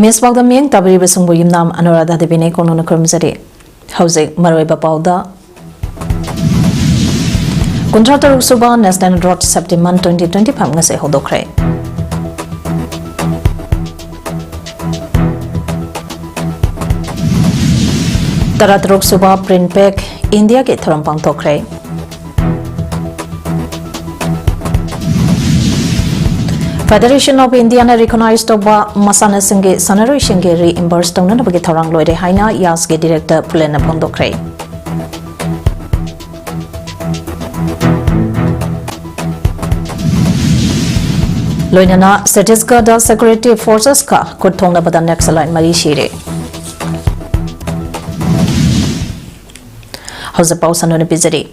Imes Bagda Ming Tabri Besumbu Yimnam Anuradha Debine Konona Kurmzari Housing Marweba Pauda Contractor Suba National Road September 2020 Pamgase Hodokre Taratrok Suba Print Pack India Ke Tharampang Tokre Federation of India recognized Toba Masana Singe Sanaro Shinge reimbursed on the Thorang Loide Haina Yaske Director Pulena Pondokre. Loinana Statistical the Security Forces Ka could tongue about the next line Marishire. House of Pausan on a Pizzery.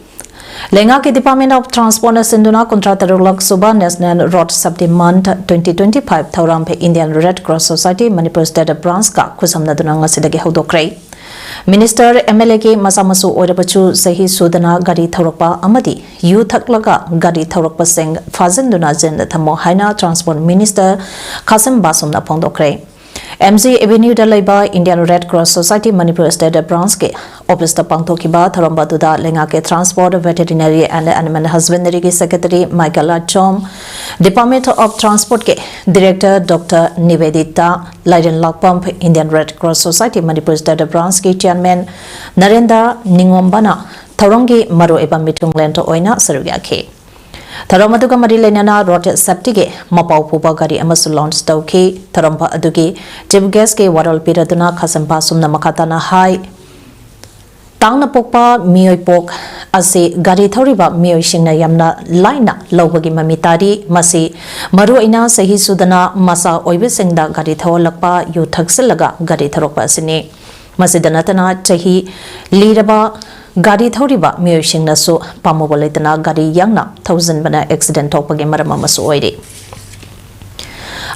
Lenga ke Department of Transport Sinduna Contractor Lok Suba National Road September 2025 Thaurampe Indian Red Cross Society Manipur State Branch Ka Kusamna Dunanga Sidagi Hodokre. Minister MLA Masamasu Odabachu Sehi Sudana Gadi Thaurakpa Amadi Yu Thaklaga Gadi Thaurakpa Singh Fazinduna Zen Thamo Haina Transport Minister Kasim Basumna Pondokre. MZ Avenue Dalaiba Indian Red Cross Society Manipur State Branch ke Office the Pangtokiba Tharambatuda Lenga ke Transport Veterinary and Animal Husbandry Secretary Michael Achom Department of Transport ke Director Dr. Nivedita Leiden Lakpump Indian Red Cross Society Manipur State Branch ke Chairman Narendra Ningombana Tharongi Maru Eba Mitung Lento Oina Sarugya ke Tharamaduga Marilenana Rote Septige, Mapau Pupa Gari Amasu launch Tauki, Tarampa Adugi, Jim Geske, Waral Piraduna, Kasampasum Namakatana High Tangna Popa, Mioi Pok, Asi Gari Thoriba, Mioi Shingna Yamna, Laina, Lobagi Mamitari, Masi, Maruina, Sehi Sudana, Masa Oibisingda, Gari Thawalakpa, Yu Taxilaga, Gari Tharopa Sini, Masidanatana, Chahi, Liraba, Gadi Thoriba, Mio Shingnasu, Pamoboletana, Gadi Yangna, 1000 Bana accident topage Maramasu Oide.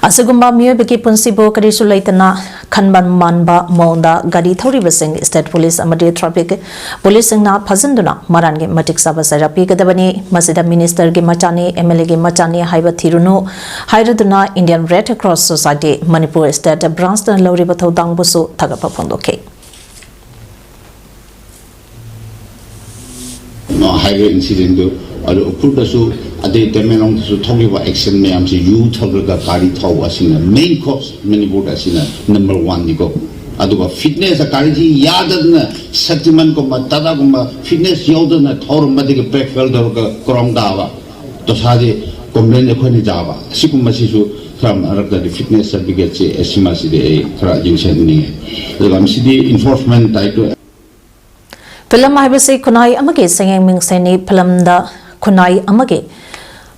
Asugumba Mio Biki Punsibo, Kadisulatana, Kanban Manba, Monda, Gadi Thoribasing, State Police Amadi Tropic, Policing na Pazanduna, Marangi Matik Sabasara Pikadabani, Masida Minister Gimachani, MLA Gimachani, Haiba Thiruno, Hairaduna, Indian Red Cross Society, Manipur State, Branston Loribato Dangbusu, Tagapapondoke. Highway incident do Purdasu Ade Temelong to Togiva action mayam say you Togaga Kari Tawasina main cause many Budasina #1 Nigo Aduba fitness a Kariji Yadana settlement Goma Tadaguma fitness Yodana Tormatic Breakfelder Korongdava Tosadi Complain Equani Java Sikumasisu from the fitness certificate Esimasi de Krajing Sending the city enforcement title. Film Hibasi Kunai Amagi singing Ming Seni Pilamda Kunai Amagi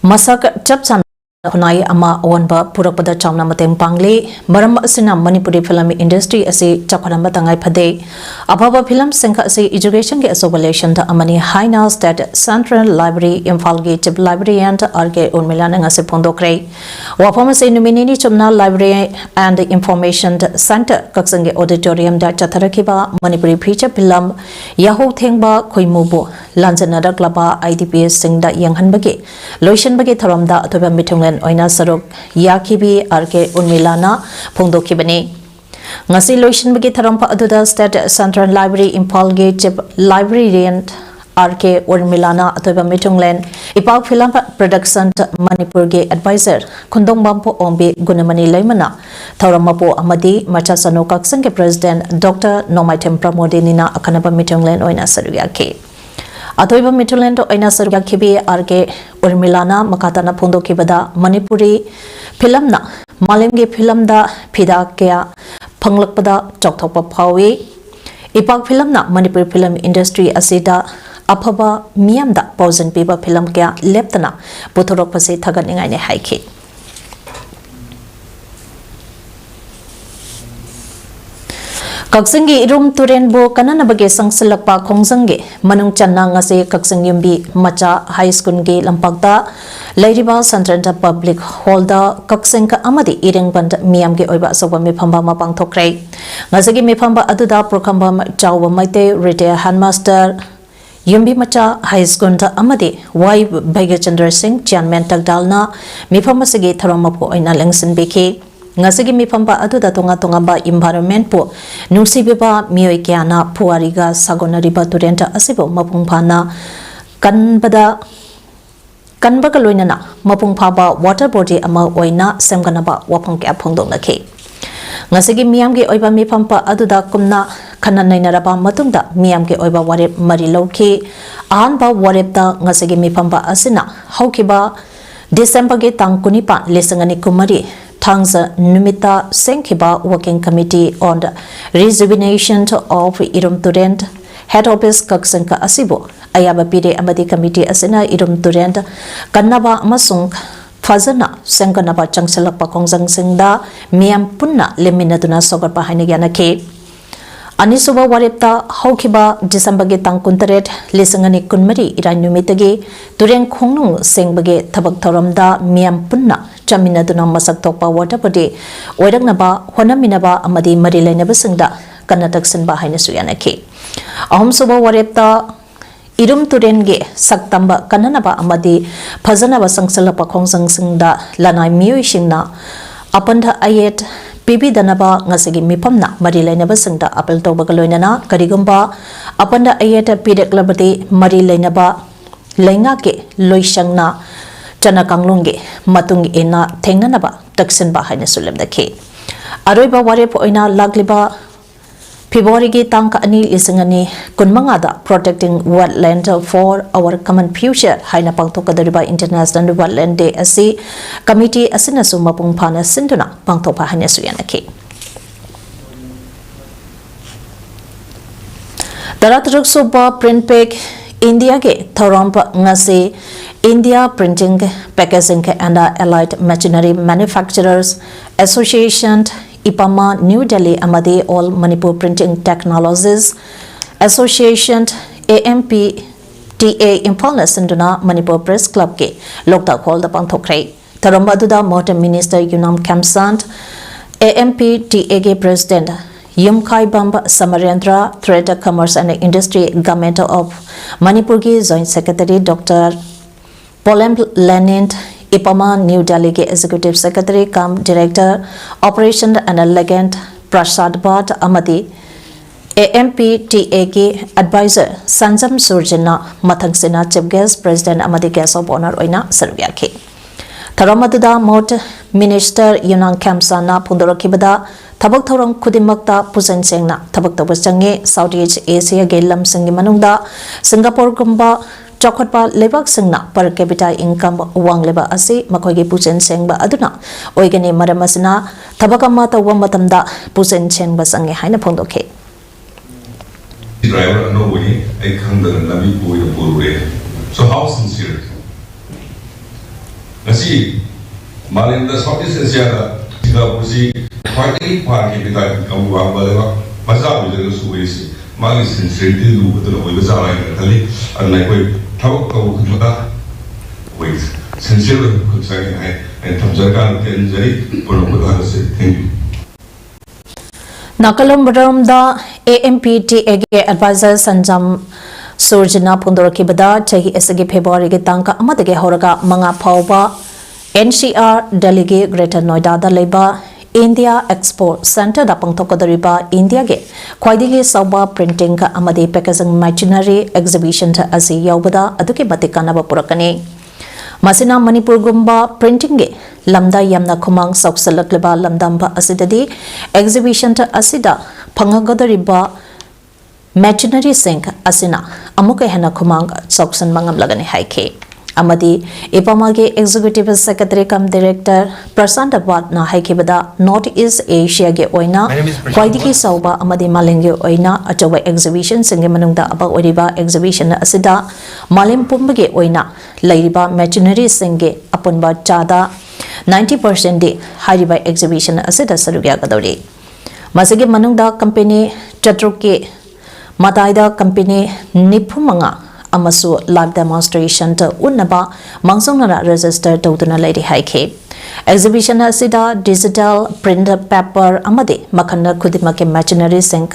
Masak Chapsan Kunai Ama Owanba Purapada Chamna Matem Pangli Maram Asina Manipuri film industry as a Chapanamba Tangai Pade Ababa Film Sinka as a education get association to Amani Haina State Central Library Infalgi Chip Library and RK Urmilan as a Pondokre Wapamas in Minini Chumna Library and Information Center Kaksangi Auditorium da Chatarakiba Manipuri Preacher Pilam Yahoo Thingba Koimubu Lanzanada Klaba IDPS Singda Yanghanbagi Loishan Bagi Tharamda Atoba Mitunglen Oina Saruk Yakibi RK Urmilana Pondokibani Ngasi Loishan Bagi Tharampa Aduda State Central Library Impalgi Chip Librarian RK Urmilana Atoba Mitunglen Ipak Film Production Manipurge Advisor Kundong Bampo Ombi Gunamani Laimana Tharamapo Amadi Machasano Kaksange President Dr. Nomaitem Pramodinina Akanaba Mitunglen Oina Saruyaki Atoiba Mitulendo Oina Saruyaki RK Urmilana Makatana Pundo Kibada Manipuri Pilamna Malimge Pilamda Pida Kea Panglakpada Choktopa Pawi Ipak Pilamna Manipur Film Industry Asida Apaba Miamda Pausan Piba Pilam Kea Leptana Butorok Pasi Taganingai Haiki Kaksangi Irum Turenbo Kanana Bage Sangsilakpa Kongsangi Manung Chanang Ase Kaksang Yumbi Macha High School Ge Lampagda Lairiba Santranta Public Holda Kaksanka Amadi Iring Band Miamge Oiba Soba Mipamba Mapang Tokre Ngazagi Mipamba Aduda Prokamba Chawa Maite Retail Handmaster Yumbi Macha High School Amadi Y Bhaigachandra Singh Chairman Tagdalna Mipamasagi Tharamapo Oina Lengsen Beke ngasigi mifamba aduda tonga tonga ba environment po nungsibiba miyoi kyana puariga sagonariba turenta asibo mapungphana kanbaga loinana mapungphaba water body ama oina semganaba wapong kya phongdongnakhi ngasigi miyamgi oiba mifamba aduda kumna khananainaraba matungda miyamgi oiba warep mari lawki ahanba warepta ngasigi mifamba asina haukiba December ge tang kunipa lesangani kumari Tangza Numita Senkiba Working Committee on the Rejuvenation of Irum Turent Head Office Kaksanka Asibo Ayaba Pide Amadi Committee Asina Irum Turent Kanaba Masung Fazana Sankanaba Changsalapa Kongsang Singda Miam Punna Leminatuna Sogarpa Hainayanake Anisuba Warepta Haukiba December ge tang kuntaret lesangani kunmari Iran Numitagi Turen Kongnung Sengbage Tabak Thoramda Miam Punna Chaminaduna masak tokpa water body oiraknaba honaminaba amadi mari lainaba singda kanataksin ba haina suyanaki ahom suba warepta irum turenge saktamba kananaba amadi phajanaba sangsalapa khongsang singda lanai miyoi singna apanda ayet pibi danaba ngasigi mipamna mari lainaba singda apel tobaga loinana karigumba apanda ayet pideklabati mari lainaba laingake loisangna Chana Kanglungi, Matung ina Tenganaba, Taksin Bahina Sulim the K. Aroba Warep oina Lagliba Piborigi Tanka Ani Isangani, Kunmangada, protecting wetland for our common future, Haina Pangtoka Deriba International Wetland Day Asi, Committee Asinasu Mapung Pana Sinduna, Pangtopa Hanesuyanaki. Daratruk Suba Print Peg, India Ge, Thorampa Ngasi, India Printing, Packaging and Allied Machinery Manufacturers Association, IPAMA, New Delhi, Amadi, All Manipur Printing Technologies Association, AMPTA, Impala Sinduna, Manipur Press Club Ke, Lokta called the Pantokre, Tarambaduda, Motor Minister Yunam Kamsant, AMPTA Ge President Yumkai Bamba Samarendra, Trade, Commerce and Industry, Government of Manipur Ge Joint Secretary Dr. Polem Lenin, IPAMA, New Delhi Executive Secretary, Director, Operation and Legend, Prasad Bhatt Amadi, AMPTA Advisor, Sanjam Surjana, Mathangsina, Chief Guest, President Amadi Guest of Honor Oina, Sarvyaki. Taramaduda Mot Minister Yunang Kamsana, Pundorakibada, Tabak Thoram Kudimakta, Pusan Sengna, Tabak Tabasangi, Southeast Asia Gelam Singi Manunda, Singapore Gumba, Chokotpa Lebak Singna per capita income Wang Leba Asi, Makogi Pusen Sengba Aduna, Oigani Madamasina, Tabakamata Wamatamda, Pusen Cheng Basangi Haina Pondoke. Driver no way, I can't Nabi Puri. So, how sincere? Nasi, Malinda Southeast Asia, Pusi, fighting party with that Kamuanga, Maza with the Suez, Mali sincerity, with the Wizara and like with sincere concern and Tamzaka and Zay, or what say, thank you. Nakalam Ramda AMPTA Advisor Sanjam Surjana Pundorakibada, Chahi Esagi February Tanka Amadage Horaga Manga Pauba, NCR Delegate Greater Noida Leba, India Expo Center da Pangtokadariba, India Ge, Kwaidigi Sauba Printing Amadi Packaging Machinery Exhibition Asi Yaubada, Aduki Batikanaba Purakani. Masina Manipur Gumba Printing Ge, Lamda Yamna Kumang Sauksalakleba Lamdamba Asidadi, Exhibition Asida, Pangagadariba Machinery Sink Asina, Amuka Hena Kumang Sauksan Mangam Lagani Haike. Amadi IPAMA Executive Secretary cum Director Prasanta Bhatna Haikibada North East Asia ge oina Kwaidiki Sauba Amadi Malinge oina Achawa Exhibition Singemanungda Aba Oriba Exhibition Asida Malim Pumbage oina Lairiba Machinery Singe Apunba Chada 90% de Hariba Exhibition Asida Sarugya Gadori Masigi Manungda Company Chatruke Mataida Company Nipumanga Amasu live demonstration to Unnaba Mangsongana register to Duna Lady Haike. Exhibition Asida digital printer paper Amadi Makanda Kudimake Machinery Sink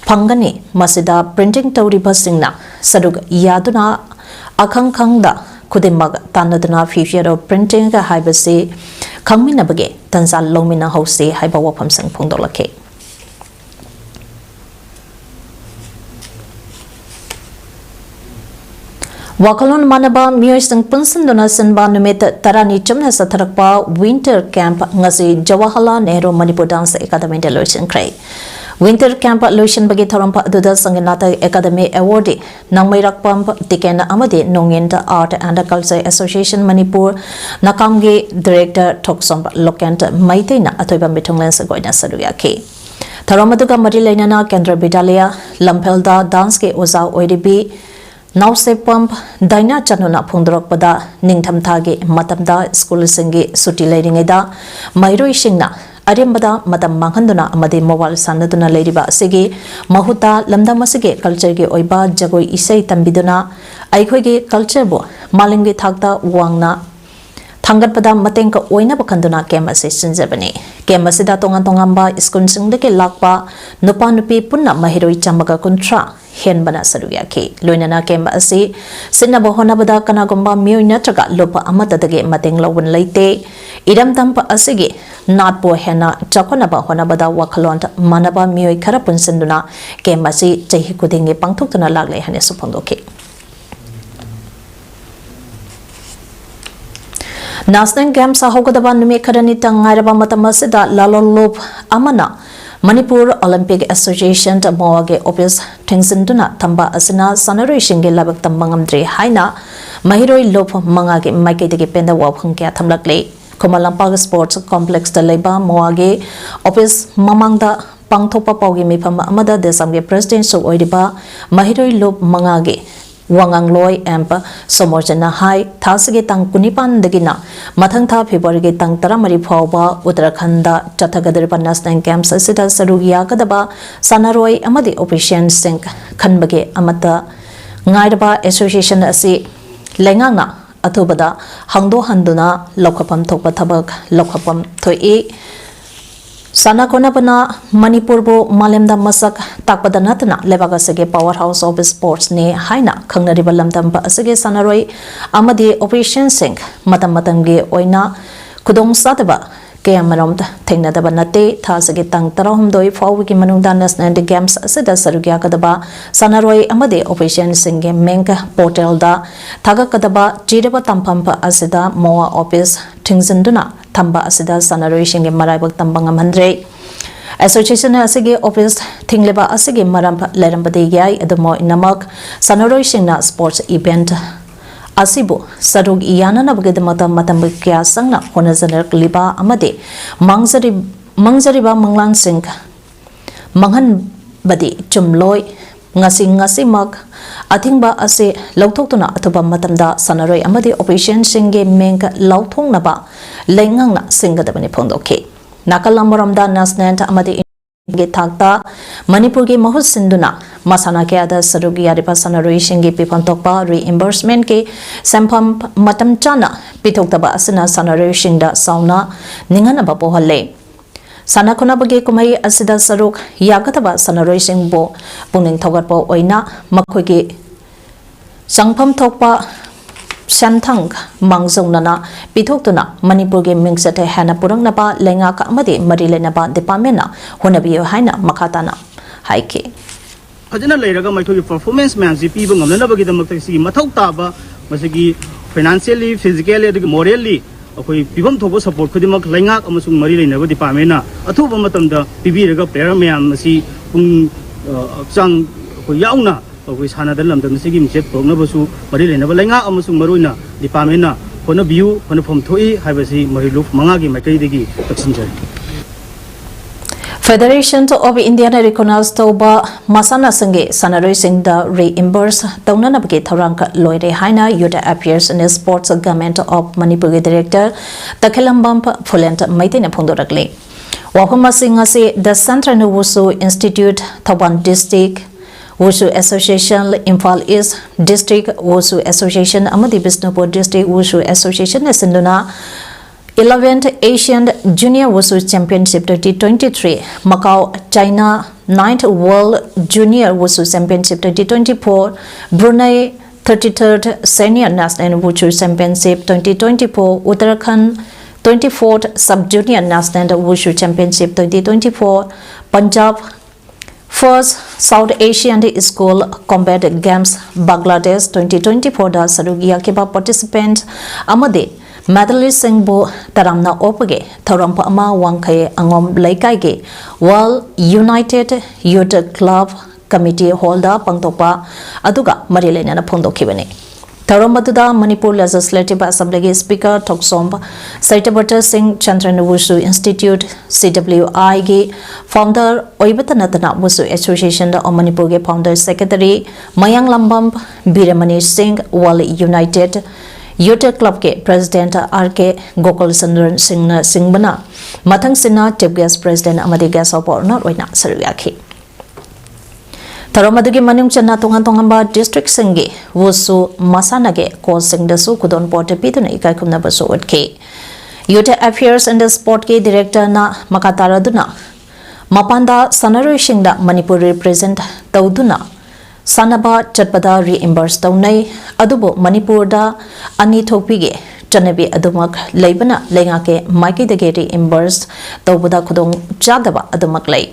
Pangani Masida printing Tauriba Singna Saduk Yaduna Akankangda Kudimag Tanaduna future of printing Hibasi Kangminabage tanza lomina hose haiba wafam sang phongdolake Wakalon manaba miyoi sang punsan dona sanba numit tarani chumna sa tharakpa winter camp ngasi Jawaharlal Nehru Manipur Dance Academy de lotion kray winter camp lotion bagi tharampa aduda sanginata academy award nangmairak pam tikena amadi nongenda art and culture association Manipur nakamge director Thoksom Lokant Maitena atoiba mitunglen sa goina saruya ke tharamaduga mari lainana kendra bidalaya lampelda dance ke oza oidibi Nause pump Daina Chanuna Pundrok Pada Ningtam Thagi Matamda School Singi Suti Ladingeda Mairo Shingna Arimbada Matam Mahanduna Amadi Mobile Sanaduna Ladiba Sigi Mahuta Lamda Masige Culture Gi Oiba Jagoi Isai Tambiduna Aikogi Culture Bo Malingi Thakta Wangna Thangat pada mateng ka oina bakanduna kema se sinjabani kema sida tongan tongamba iskun singdeke lakpa nupa nupi punna mahiroi chambaga kontra hen bana saruya ke loinana kema asi sinna bohona bada kana gomba mioina traga lopa amata dage mateng lawun leite idam tampa asige nat bo hena chakona ba hona bada wakhalon manaba mioi khara punsinduna kema si chehi kudinge pangthuk tuna lagle hane supangdoke National Games Hogadaba Numi Karanita Ngairaba Matamasida Lalolop Amana Manipur Olympic Association Moage Office Tingsinduna Tamba Asina Sanarishingi Labak Tambangamdri Haina Mahiroi Lop Mangage Maiketiki Penda Wapungkia Tamlakli Komalampag Sports Complex Taleba Moage Office Mamangda Pangtopa Pogi Mipama Amada Desamge President So Oidiba Mahiroi Lop Mangage Wangang Loy Amp Somorjana Hai Thasige Tang Kunipan Degina Mathangtha February Tang Taramari Phawba Uttarakhanda Chathagadripa National Games Asida Sarugia Kadaba Sanaroi Amadi Operation Sink Khanbage Amata Ngairaba Association Asi Lengangna Athubada Hangdo Handuna Lokapam Thokpa Thabak Lokapam Thoi Sana Konapana Manipur bo Malemda Masak Takpada Natana Levagasage Powerhouse of Sports ne Haina Kangnariba Lamdamba Asage Sanaroi Amadi Operation Sink Matamatange Oina Kudong Sadaba Kayamarom Tenadaba Nate Thasage Tang Tarahumdoi Fawiki Manunda National Games Asida Sarugia Kadaba Sanaroi Amadi Operation Sink Menka Portal da Taga Kadaba Jiraba Tampampa Asida Moa Office Tingsinduna Tamba Asida Sanaroi Shingi Marabak Tambangam Handre Association Asige Office Tingleba Asige Marampa Lerambade Yai Adamo Inamak Sanaroi Shingna Sports Event Asibu Sarug Iyana Nabagedamata Matambukia Sangna Honazaner Liba Amade Mangzariba Manglan Sink Manghan Badi Chumloi Ngasi Mag Atingba Ase Lautokuna Atuba Matamda Sanaroi Amadi Operation Shinge Menk Lautung Naba Lengangna Singadabani Pondoke Nakalamuramda Nasnant Amadi Takta Manipurgi Mahus Sinduna Masana Kiada Sarugi Aripa Sanaroi Shingi Pipantokpa Reimbursement Ke Sampam Matam Chana Pitoktaba Asina Sanaroi Shinda Sauna Ningana Bapohale Sana Kunabagi Kumai Asida Saruk Yakataba Sanaroi Shingbo Puning Togatpo Oina Makogi Sangpam Tokpa Shantang Mangzonana Pitoktuna Manipurgi Mingsate Hana Purangnaba Lengaka Amadi Marilenaba Depamena Honabio Haina Makatana Haike Fajana Layraga Matogi performance man zipi Bangamabagi the Matasi Matautaba Masagi financially, physically, morally अखोई पिबम थोबो support खुदिमक लैंगाक अमसुंग मरी लेनबो department अथुबा मतमदा पिबिरगा player ma'am मसी पुंग चांग अखोई याउना अखोई सानादा लमदम सिगी मिसे प्रोग्नबसु मरी लेनबो लैंगाक अमसुंग मरुइना department होनो बियु होनो फम थोई हाइबसि मरिलुफ मंगागी माइकैदिगी तक्सिनजर Federation of India recognized Toba Masana Sange Sanaroi Singh the reimburse Taunanabke Taranka Loire Haina Yuda appears in the Sports Government of Manipur Director Takilambamp Fulent Maitina Pondorakli. Wahuma Singh the Central Wushu Institute Taban District Wushu Association Imphal East District Wushu Association Amadi Bisnupur District Wushu Association Sinduna 11th Asian Junior Wushu Championship 2023, Macau, China 9th World Junior Wushu Championship 2024, Brunei 33rd Senior National Wushu Championship 2024, Uttarakhand 24th Sub-Junior National Wushu Championship 2024 Punjab First South Asian School Combat Games Bangladesh 2024 da sarugi yakiba participant amade medalist singbu taramna opage thorampa ama wangkhaye angom laikai ge World United Youth Club Committee holder pangtopa aduga marilena na phongdokhibani Tharomaduda Manipur Legislative Assembly Speaker Toksomba Saitabata Singh Chandran Wushu Institute CWI ge founder Oibatanatana Wushu Association of Manipur ge founder secretary Mayang Lambam Biramani Singh World United Youth Club ke President RK Gokul Sandran Singbana Mathang Sina Chief Guest President Amadi Guest of Honor Oina Saruyaki Tharomadugi manung channa tongan-tonganba district singi Wushu masanage course singdasu kudon porte pituna ikai kumna basu utke Youth Affairs and Sport ke director na makataraduna mapanda sanaroi singda Manipur represent tauduna sanaba chatpada reimburse taunai adubo Manipur da ani thopige chanabi adumak leibana lengake maiki dage reimburse taubuda kudong chadaba adumak lei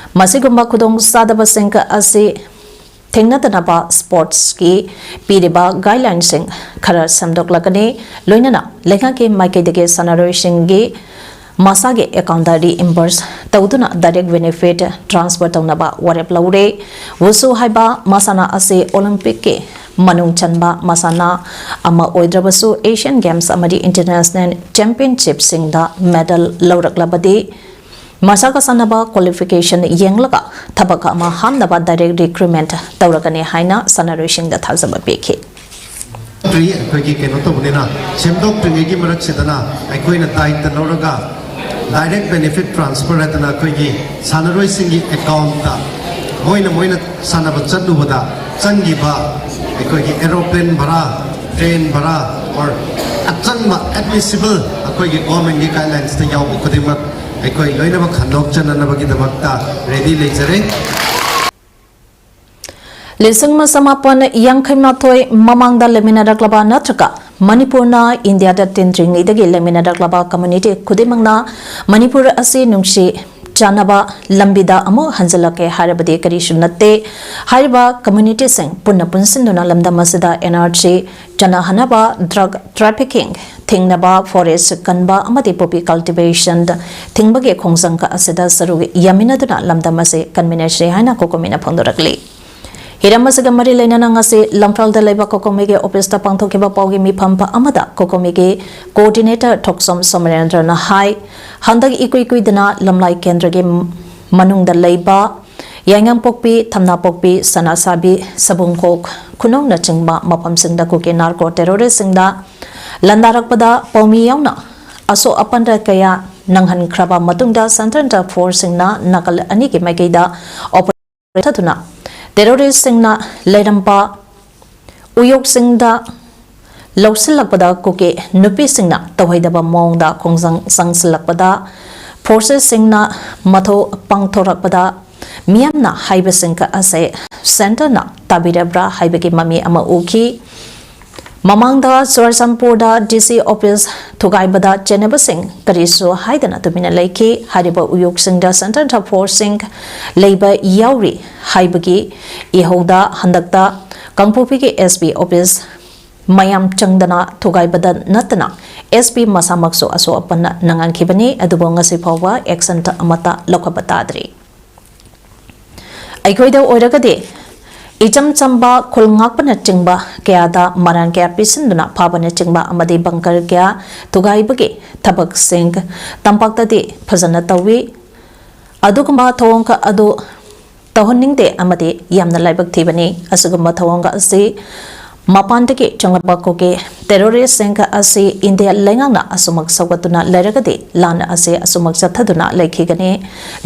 Masigumba kudong sadaba singka asi thengnatanaba sports ki piriba guidelines sing khara samdoklakani loinana lekha ke maike dege sanaroi singi masage account da reimburse tawduna direct benefit transfer tawnaba warep laure Wushu haiba masana asi Olympic ke manung chanba masana ama oidrabasu Asian Games amadi International Championship singda medal lauraklabadi Masaka sanaba qualification yenglaga thabaka ma hamnaba direct recruitment tawrakani haina sanarishing da thazaba pekhi Tri akhoi ke no to bunina semdok tri gi marak sedana akhoi na tai ta loraga direct benefit transfer atana akhoi gi sanaroi singi account ta moina sanaba chaddu bada changi ba akhoi gi aeroplane bhara train bhara or achanma admissible akhoi gi government gi guidelines ta yaw khudima akhoi loina ba khandok chanana ba gi damakta ready leisare Lising masamapan yang khaimathoi mamangda lemina daklaba natraka Manipurna India da tendring idagi lemina daklaba community khudimangna Manipur asi nungshi chanaba lambida amo hanjalake harabadi karishu natte hariba community sing punna punsinduna lamda masida energy chana hanaba drug trafficking thingnaba forest kanba amati poppy cultivation thingbage khongsangka asida sarugi yaminaduna lamda mase convention haina COCOMI na phongdorakli Hiramasiga mari lainana ngasi lamphal da laiba COCOMI ge office ta pangthokiba pawgi mi phampa amada COCOMI ge coordinator Thoksom Somarendra na hai handak ikui dana lamlai kendra ge manung da laiba yangang pokpi thamna pokpi sanasabi sabungkok khunong na chingba mapam singda ko ke narco terrorist singda landarakpada pawmi yauna aso apanda kaya nanghan khraba matungda Central Force singna nakal ani ke maikeida operation thuna terrorist singna leirampa uyok singda lawsilakpada koke nupi singna tawhaidaba mongda khongjang sangsilakpada forces singna matho pangthorakpada miyamna haiba singka ase center na tabirabra haibagi mami ama uki mamangda Surasampurda DC office thugaibada cheneba sing karisu haidana tumina leiki hariba uyok singda center ta forcing leiba yauri haibagi ihoda handakta kangpupi ke SB office mayam changdana thugaibada natna SB masamakso aso apanna nangan khibani adubonga sipawa action ta amata lokhabatadri aigoida oiragade Ijam chamba khulngakpana chingba kayada maran kaya pisinduna phabana chingba amadi bankar kaya tugaibage thabak sing tampaktadi phajana tawi adugumba thawangka adu tahonningde amadi yamna laibak thibani asugumba thawangka asi mapandagi changba koke terrorist singka asi India lengangna asumak sawatuna lairagadi lana asi asumak chathaduna laikhigani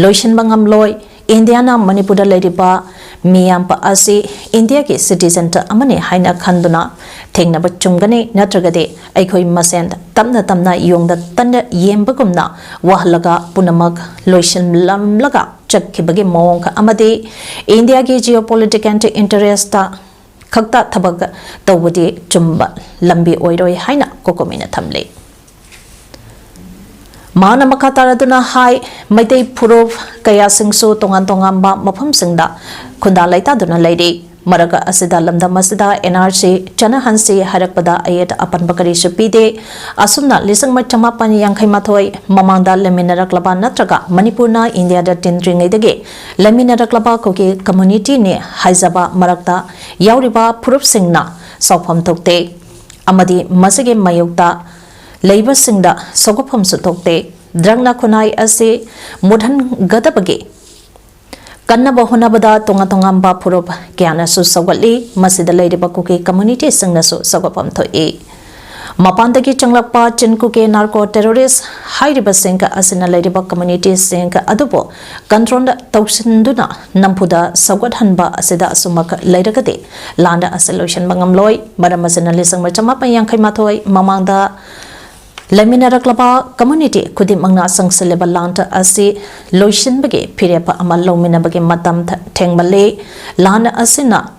loishin bangam loi Indiana Manipur leriba miyampa asi India ki citizen ta amani haina khanduna thengnaba chungani natragade aikhoi masen tamna yongda tanna yembagumna wahlaga punamak loishan lamlaga chakhibagi mawong amadi India ki geopolitical interest ta khakta thabag tawdi chumba lambi oiroi haina COCOMI na thamle Mana Makataraduna Hai, Maitei Purov, Kaya Singsu, Tongan Tongamba, Mapam Singda, Kunda Laita Duna Lady, Maraga Asida Lamda Masida, NRC, Chana Hansi, Harakpada Ayat Apan Bakari Shupide, Asuna, Listen Machamapan Yang Himatoi, Mamanda Leminara Klaba Natraga, Manipurna, India da Tindring Edege, Leminara Klaba Koki Community ne, Haizaba Marakta, Yauriba Purov Singna, Sopam Tokte, Amadi Masage Mayukta, Labor Singda, Sogopam Sutokte, Drangna Kunai Ase, Mudhan Gadabage. Kanna Bahunabada, Tonga Tongamba Purub, Kiana Su Sawali, Masida Lady Bakuki Community Singna Su Sogopam to E. Mapandaki Changlapa, Chinkuke, narco terrorists, Haidiba Sinka Asina Ladybug Community Sink Adubo, Gantronda Tausinduna, Nampuda, Sawadhanba Asida Sumak Ladagade, Landa Asolution Bangamloy, Madamasina Lisang Machamapa Yankimatoi, Mamanda. Laminara Klaba community Kudim Mangna Sang Celeba Lanta Asi Loishin Bage Pirepa Amalomina Bage Matam Tengbale Lana Asina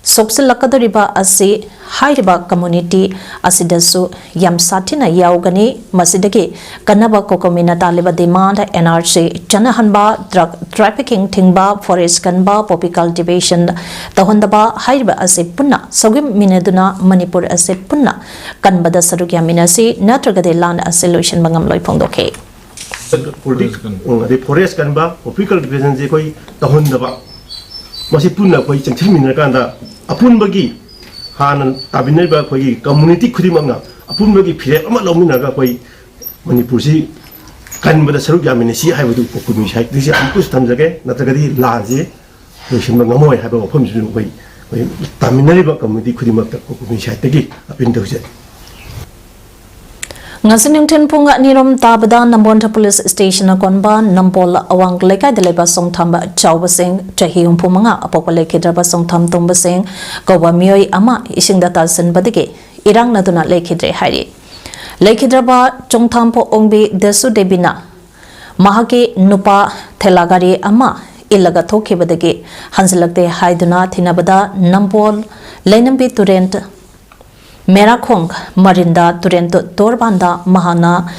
Sopsil Lakadariba Asi Hairiba community Asidasu Yam Satina Yaugani Masidage Kanaba Kokomina Taliba Demand NRC Chanahanba Drug Trafficking Tingba Forest Kanba Poppy Cultivation Tahondaba Hairiba Asi Puna Sogim Minaduna Manipur Asi Puna Kanbada Sarukia Minasi Natragade Land a solution Bangam Loy Pondoke. The forest Kanba Poppy Cultivation Zikoi Tahondaba Masipuna Koi Chantiminakanda Apun Bagi Han Abineba Koi community Kudimanga Apun Bagi Pire Amalominaga Koi Manipursi Kanbada Sarukia Minasi I would do COCOMI. This is Ampus Tamzage, Natagadi Lazi, the Shimangamoy have a function way. Taminariba community Kudimaka COCOMI Tagi up in those. Ngasinington Punga Nirom Tabada Nambonta Police Station Konba Nampola Awang Leka de Leba Song Tamba Chawbasing Chahium Pumanga Apopale Kidraba Song Tam Tumbasing Gowa Mioi Ama Ishing Data Sen Badige Irang Naduna Lekidre Hari Lekidraba Chongtampo Ongbi Desu Debina Mahake Nupa Telagari Ama Ilaga Toki Badege Hanselakte Haiduna Tinabada Nampol Lenambi Turent Merakong Marinda Turento Torbanda Mahana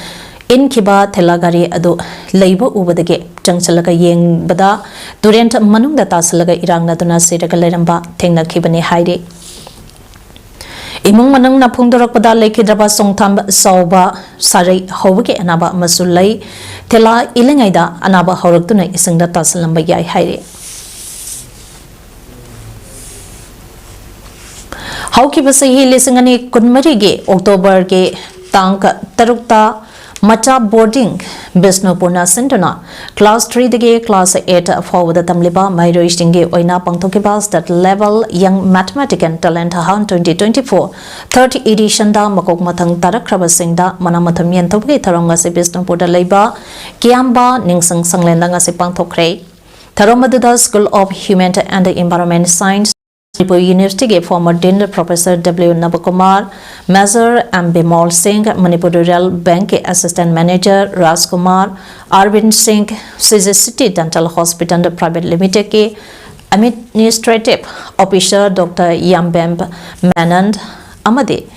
Inkiba Telagari Ado Labor Ubadage Jangsalaka Yeng Bada Turent Manung Data Salaga Irang Naduna Siraka Leramba Tengna Kibane Haide Imung Manung Napundurapada Lekidraba Songtam Sauba Sari Howake Anaba Masulai Tela Ilingaida Anaba Horotuna Ising Data Salamba Yai Haide Hauki Basahi Lisingani Kunmarige, October Ge Tanka Tarukta Macha Boarding Bisnupurna Sintona Class 3 Dege Class 8 forward the Tamliba Mairoistinge Oina Pangtokibas that level Young Mathematic and Talent Han 2024 30 edition da Makok Matang Tarakraba Singda Manamathamian Toke Taronga se Bisnupurda Leba Kiamba Ningsang Sanglendanga se Pangtokre Taromaduda School of Human and Environment Science University former Dean Professor W. Nabakumar, Major M. Bimol Singh, Manipur Rural Bank Assistant Manager Raj Kumar, Arvind Singh, CZ City Dental Hospital Private Limited के Administrative Officer Dr. Yambemb Manand Amade,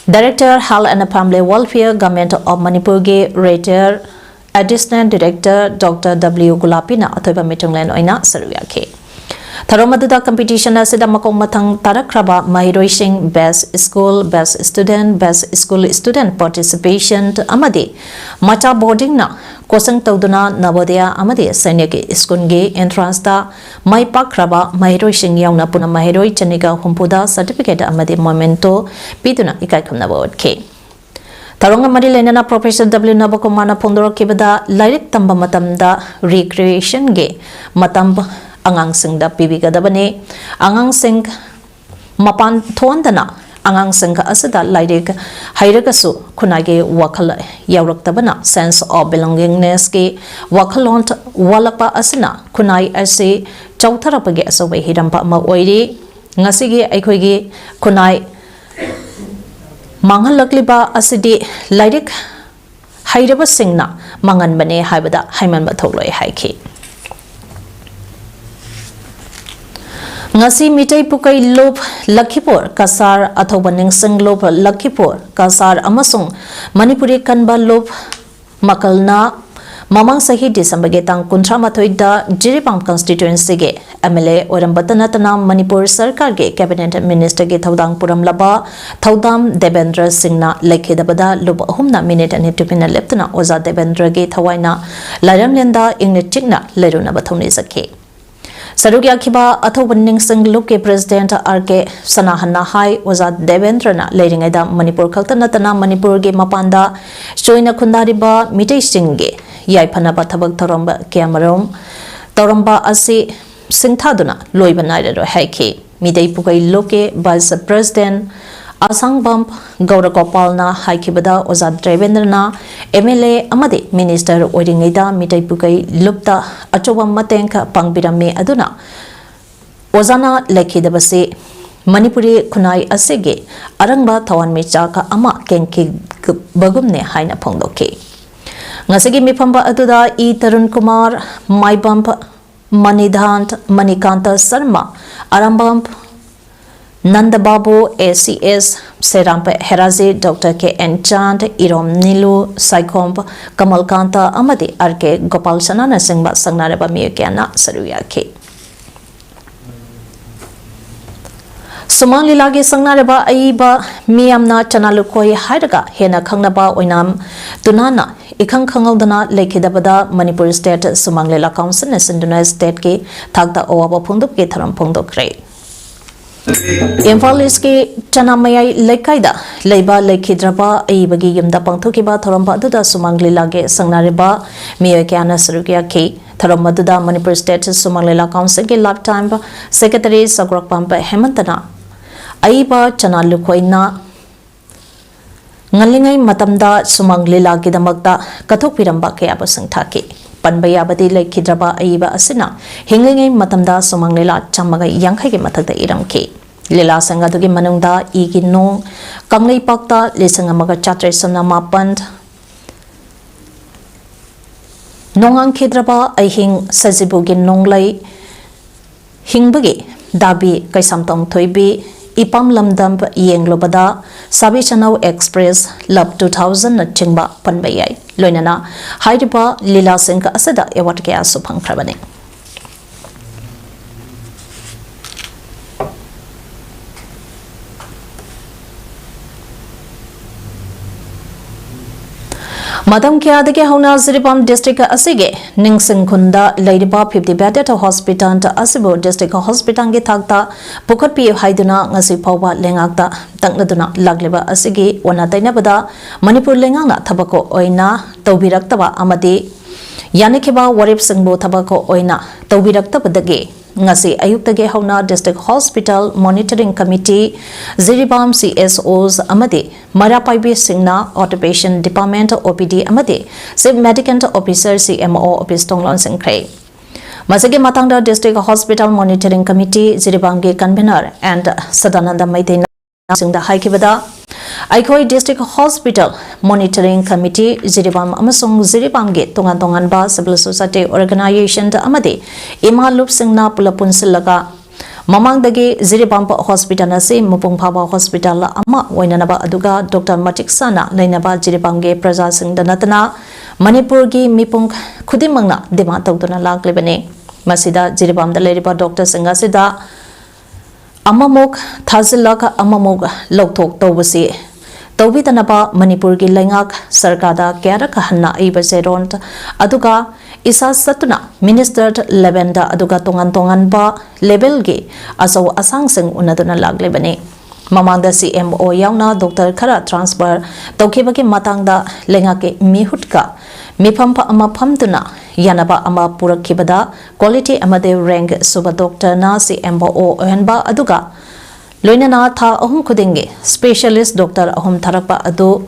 Director Health and Family Welfare Government of Manipur के Rater Additional Director Dr. W. Gulapina अथवा Mitunglen Oina Sarvya के Tharomaduda competition asida makong matang tarakraba Mahiroising Best School, Best Student, Best School Student Participation Amadi Macha Boarding na Kosang Tauduna Navodaya Amadi Sanyaki Skunge Entrance da Mai Pakraba Mahiroising Yauna Puna Mahiroi Chaniga Humpuda Certificate Amadi Momento Piduna Ikaikum Nabod K. Taronga Marilena Professor W. Nabakumana Pondoro Kibada Lirik Tamba Matamda Recreation Ge Matam Angang Sing da Pibigadabane, Angang Sing Mapan Tondana, Angang Sing Asada Lidik, Hairagasu, Kunage Wakala Yaraktabana, sense of belongingness ke Wakalont Walapa Asana, Kunai Ase, Chautarapage as away Hidampa Maoidi, Nasigi Aikogi, Kunai Mangalakliba Asidi, Lidik Hairaba Singna, Mangan Bane Haibada, Haiman Batolo Haiki. Ngasi Mitai Pukai Lob Lakipur Kasar Athobaning Sing Lob Lakipur Kasar Amasung Manipuri Kanba Lob makalna mamang sahi December ge tang kuntra mathoi da Jiripam constituency ge MLA oram batanatana Manipur sarkar ge cabinet minister ge thodang puram laba thodam Devendra Singhna lekhedabada lub ahumna minute ani tupina leptana oza Devendra ge thawaina laram lenda ingne chikna leruna bathoni sakhe Sarugya Kiba Athobaning Singh Luke President RK Sanahanna Hai Oza Devendrana Leiringada Manipur Kaltanatana Manipur ge Mapanda Shoina Kundariba Mitei Singhe Yaipanaba Thabak Toromba Kiamarom Toromba Asi Singthaduna Loibanairo Haiki Mitei Pukai Luke Vice President Asang Bump Gaura Gopalna Haikibada Oza Devendrana MLA Amadi Minister Oiringida Mitei Pukai Lupta Achoba Matenka Pangbirame Aduna Ozana Lekhidabase Manipuri Kunai Asege Arangba Tawan Michaka Ama Kenki Bagumne Haina Pongdoke Ngasigi Mipamba Aduda E Tarun Kumar Maibump Manidhant Manikanta Sarma Arambump Nanda Babu ACS Serampa Herazi Dr. K.N. Chand Irom Nilu Saikomp Kamal Kanta Amadi RK Gopal Sanana Singba Sangnareba Miyakana Saruyaki Suman Lilagi Sangnareba Aiba Miyamna Chanalukoi Haidaga Hena Kangnaba Oinam Tunana Ikang Kangaldana Lekidabada Manipur State Sumang Lila Council Sinduna State Ki Thagda Owaba Pundup Ki Tharam Pungdokre Imphal Eastki Chanamayai Lekaida Leiba Lekhidraba Aibagi Yumda Pangthukiba Thoramba Duda Sumanglila ge Sangnariba Miyokyana Sarugya Ki Thoramba Duda Manipur State Sumanglila Council ge Lifetime Secretary Sagrak Pampa Hemantana Aiba Chanalukoina Ngalingai Matamda Sumanglila Gidamakta Kathok Piramba Kayaba Sangthaki Panbayabadi Lekhidraba Aiba Asina Hingai Matamda Sumanglila Chamaga Yankai Matakta Iramki Lila Sangadugi Manungda Igi Nong Kanglai Pakta Lisangamaga Chatre Sanama Pand Nongang Khidraba Ahing Sazibugi Nonglai Hingbagi Dabi Kaisamtong Thoibi Ipam Lamdamp Yenglobada Sabi Chanau Express Lab 2000 Chingba Panbayai Loinana Haidiba Lila Singh Asada Ewatke Asupang Krabani Madam Kiadake Hona Ziripam District Asige Ningsing Kunda Ladyba 50 Bedded Hospital to Asibo District Hospital Gitakta Pukat P. Haiduna Ngasi Pawa Lengakta Tangaduna Lagliba Asigi Wanatainabada Manipur Lengana Tabako Oina Tobiraktaba Amadi Yanikiba Warip Singbo Tabako Oina Tobiraktaba Ngasi Ayuktage Hauna District Hospital Monitoring Committee Ziribam CSOs Amadi Marapaibi Singna Occupation Department OPD Amadi Sib Medical Officer CMO Office Tonglon Singkray Masagi Matangda District Hospital Monitoring Committee Ziribamge Convener and Sadananda Maitena Singda Haikibada Aikoi District Hospital Monitoring Committee Ziribam Amasung Ziribamge Tongan Civil Society Organization Amadi Ima Lup Singna Pulapun Silaga Mamangdagi Ziribam Hospital Nasi Mupung Paba Hospital Ama Wainanaba Aduga Dr. Matik Sana Lainaba Ziribamge Praja Singh Danatana Manipurgi Mipung Kudimangna Dima Togduna Laglibane Masida Ziribam the Ladiba Dr. Singasida Amamok Thazilaka Amamok Loktok Tobasi Tobitanaba Manipurgi Lengak Sarkada Keraka Hanna Ibaseront Aduga Isa Satuna Minister Levenda Aduga Tongan Ba Levelgi Aso Asang Sing Unaduna Laglibane Mamanda CMO Yauna Dr. Kara Transfer Tokibaki Matangda Lengake Mihutka Mipampa Ama Pamtuna Yanaba Ama Purakibada Quality Amade Rank Suba Doctor Na CMO Ohenba Aduga Loinana Tha Ahum Kudinge Specialist Doctor Ahum Tharakpa Adu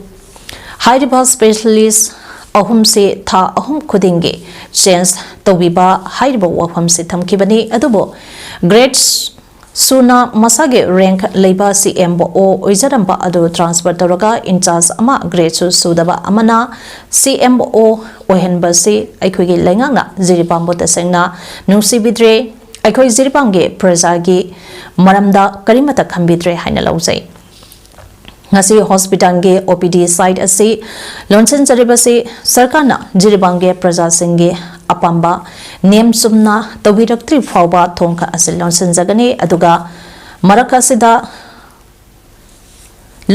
Haidiba Specialist Ahum Se Tha Ahum Kudinge Chance Tobiba Haidiba Wafam Se Thamkibani Adubo Grades Suna Masage Rank Labor CMO Oizaramba Adu Transfer Toroga in charge Ama Grade Sudaba Amana CMO Ohenbasi Aikugi Lenganga Ziribambo Tesengna Nusi Bidre Aikoi Ziribamge Prasagi Maramda Karimata Kambidre Haina Lausai ngasi hospital ge OPD site asi lonchen jaribasi sarkarna jiribang ge praja singge apamba nem sumna tawirak tri phawba thongka asi lonchen jagani aduga maraka sida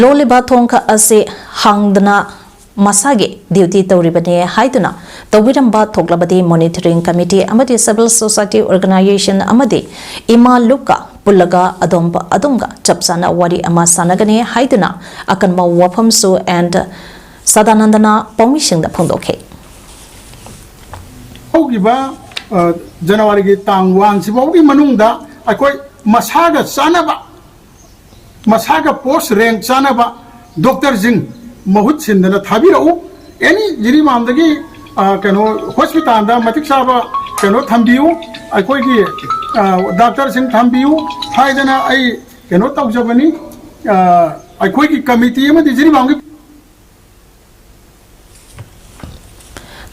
loliba thongka asi hangdana masage duty tawribane haiduna tawiramba thoklabadi monitoring committee amadi civil society organization amadi ima luka pullaga adonga chapsana wari ama sanagane haiduna akanma wafamsu and sadanandana permission da phongdokhe hogiba January gi tang 1 sibogi manungda akoi masaga sanaba masaga post rank sanaba doctor jing mahut sindana thabirau any jiri mamdagi kano hospital da matik saba kano thambiu akoi gi doctor sing thambiu haidana ai kano tawjabani akoi gi committee ma jiri mamgi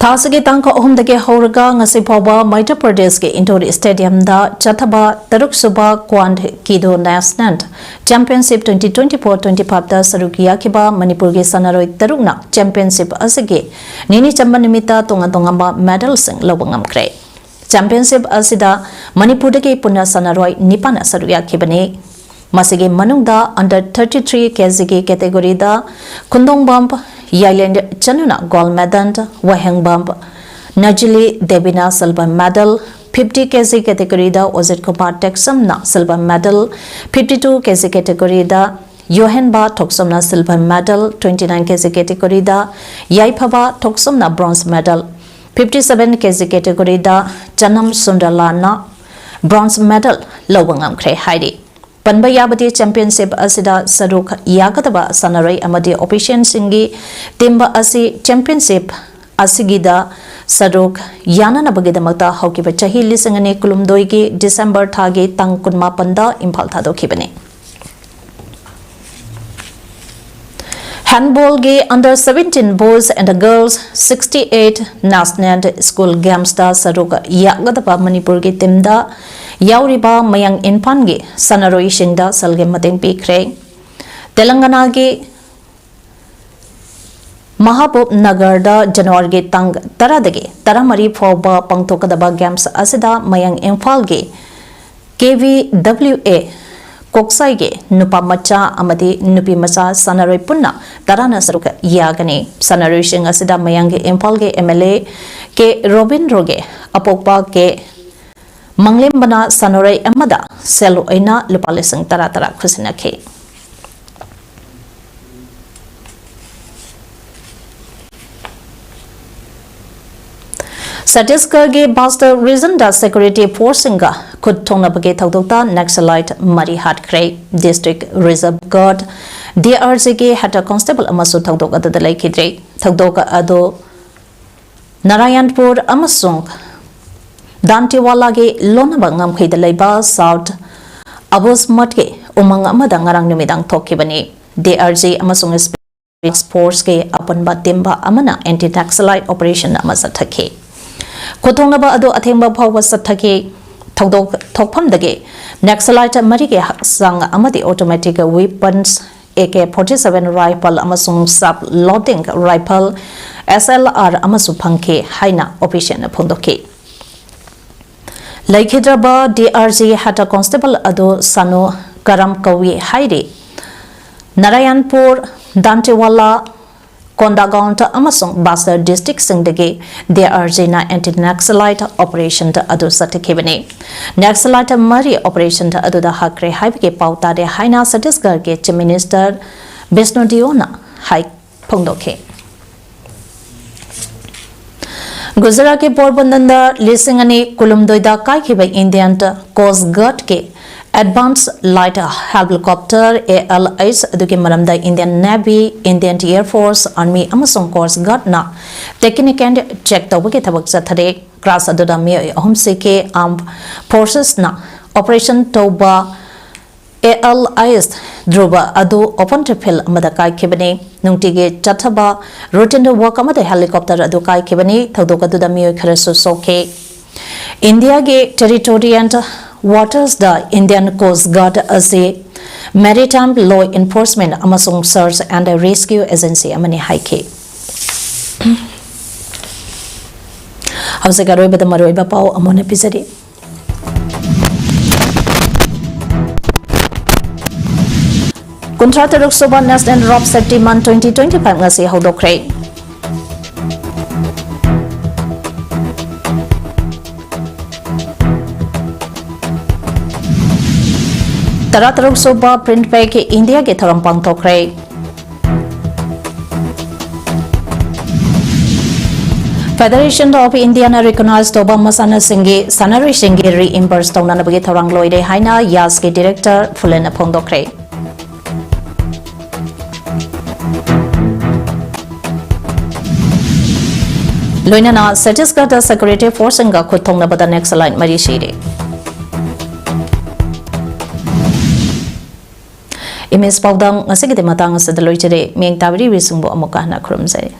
Thasage tangka ohumdage horaga ngasi phawa Madhya Pradesh ke Indoor Stadium da chathaba taruk suba Qwan Ki Do National Championship 2024-25 da sarukiya kiba Manipur ge sanaroi tarukna championship asige nini chamba nimita tonga medal sing lobangam kre championship asida Manipur ge punna sanaroi nipana saruya kibane masige manungda under 33 kg ge category da Kundong Bump Yailand Chanuna gold medal, Wahang Bump, Najili Debina silver medal, 50 kg category da Ozit Kumar Texamna silver medal, 52 kg category da Yohenba Toksomna silver medal, 29 kg category da Yaipaba Toksomna bronze medal, 57 kg category da Chanam Sundarlana bronze medal Lowangam Kre Heidi. Panba Yabati Championship asida saruk yagadaba sanarai amadi opposition singi timba asi championship asigida saruk yana nabagidamata haukiba chahi lisangane kulumdoigi December thagi tang kunma panda Imphal thadokibane. Handball ge under 17 boys and girls 68 national school games da saruk yagadaba Manipur ge timda Yauriba Mayang Inpangi Sanaroi Shingda Salge Mating Pikre Telangana ge Mahabub Nagarda January Tang Taradage Taramari Foba Pangtokadaba Games Asida Mayang Infal ge KVWA Koksai ge Nupa Macha Amadi Nupi Macha Sanaroi Punna Tarana Saruka Yagani Sanaroi Shing Asida Mayang ge Infal ge MLA ke Robin Roge Apokpa ke Manglembana Sanorai Amada Selo Aina Lupalisang Taratara Kusinake. Satiskarge Buster Reason da Security Forcinga could Tonabage Tauta Naxalite Mari Hat Cray District Reserve Guard DRCG had a constable Amasu Taudoka the Lake Hidre Taudoka Ado Narayanpur Amasung Dantewala ge lonaba ngamkhei da leiba South Abos Matke umang amada ngarang numidang thokibani DRG amasung Space Force ge apanba timba amana anti-naxalite operation ama sathake khotongnaba ado athengba phawba sathake thodok thokpham dage naxalite mari ge sang amadi automatic weapons AK-47 rifle amasung sub loading rifle SLR amasu phangke haina operation phondoke Laikhidraba DRG had a constable Ado Sano Karam Kawi Hairi Narayanpur Dantewala Kondaganta Amasung Basta District Singdege DRG na anti-naxalite operation to Ado Satikibane Naxalite Mari operation to Ado da Hakre Haibike Pauta de Haina Satisgarge Chief Minister Besno Diona Hai Pongdoke Gujarat के पोरबंदर लिसिंगनी कुलुमदोइदा काइखिबे Indian coast guard के advance light helicopter ALH अदुगे मरमदा Indian navy Indian air force army अमसों coast guard ना technical check तौबगे थबक चथरे क्रास अदुदा मे अहमसे के आर्म फोर्सेस ना ऑपरेशन तौबा ALIS Druba Adu open to fill Madakai Kibani, Nuntige Chataba, routine work amada helicopter Adu Kai Kibani, Todoka to the Mio Karasu Soke. India Gate Territorial Waters, the Indian Coast Guard as a Maritime Law Enforcement amasung Search and Rescue Agency amani haiki. Hausa garoi bada maroi ba pau amone pisari. Contractor Soba National Rob Safety Month 2025 ngasi haudokre. Tarataruk Soba Print Pay ke India ke thoram pangtokre. Federation of India na recognized Toba Masana Singhi Sanari Singhi reimbursed tawna nabagi thorang loide haina Yas ke director Fulena Pongdokre. Loinana Satisgata Security Force nga khutong na bada next line mari shiri. Imes paudang ngasigi de matang sa daloy chire meng tabri wisungbo amuka na khurumsay.